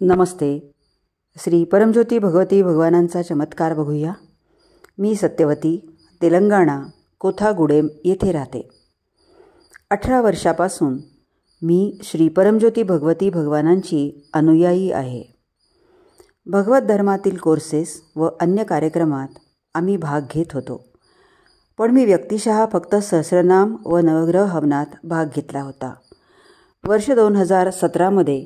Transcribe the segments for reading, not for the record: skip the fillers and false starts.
नमस्ते. श्री परमज्योती भगवती भगवानांचा चमत्कार बघूया. मी सत्यवती, तेलंगणा, कोथागुडेम येथे राहते. 18 वर्षापासून मी श्री परमज्योती भगवती भगवानांची अनुयायी आहे. भगवत धर्मातील कोर्सेस व अन्य कार्यक्रमात आम्ही भाग घेत होतो. पण मी व्यक्तिशः फक्त सहस्रनाम व नवग्रह हवनात भाग घेतला होता. वर्ष 2017मध्ये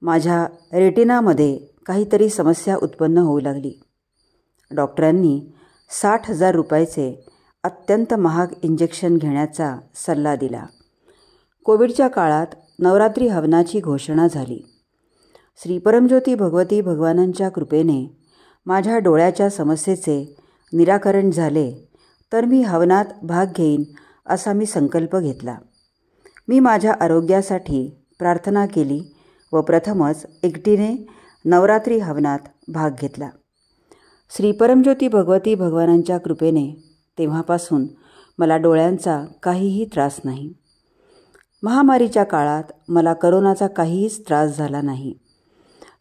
माझ्या रेटिनामध्ये काहीतरी समस्या उत्पन्न होऊ लागली. डॉक्टरांनी 60,000 रुपयाचे अत्यंत महाग इंजेक्शन घेण्याचा सल्ला दिला. कोविडच्या काळात नवरात्री हवनाची घोषणा झाली. श्री परमज्योती भगवती भगवानांच्या कृपेने माझ्या डोळ्याच्या समस्येचे निराकरण झाले तर मी हवनात भाग घेईन असा मी संकल्प घेतला. मी माझ्या आरोग्यासाठी प्रार्थना केली व प्रथमच एकटीने नवरात्री हवनात भाग घेतला. श्री परमज्योती भगवती भगवानांच्या कृपेने तेव्हापासून मला डोळ्यांचा काहीही त्रास नाही. महामारीच्या काळात मला करोनाचा काहीच त्रास झाला नाही.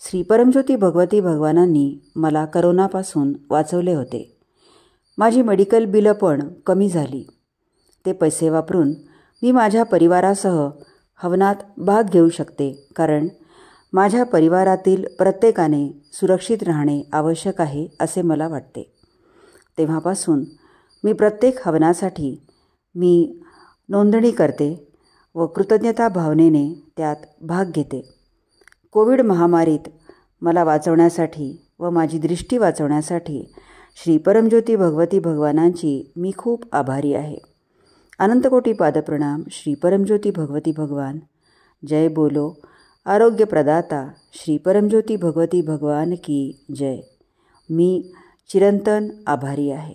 श्री परमज्योती भगवती भगवानांनी मला करोनापासून वाचवले होते. माझी मेडिकल बिलं पण कमी झाली. ते पैसे वापरून मी माझ्या परिवारासह हवनात भाग घेऊ शकते, कारण माझ्या परिवारातील प्रत्येकाने सुरक्षित राहणे आवश्यक आहे असे मला वाटते. तेव्हापासून मी प्रत्येक हवनासाठी नोंदणी करते व कृतज्ञता भावनेने त्यात भाग घेते. कोविड महामारीत मला वाचवण्यासाठी व माझी दृष्टी वाचवण्यासाठी श्री परमज्योती भगवती भगवानांची मी खूप आभारी आहे. अनंतकोटी पादप्रणाम श्री परमज्योती भगवती भगवान. जय बोलो आरोग्य प्रदाता श्री परमज्योती भगवती भगवान की जय. मी चिरंतन आभारी आहे.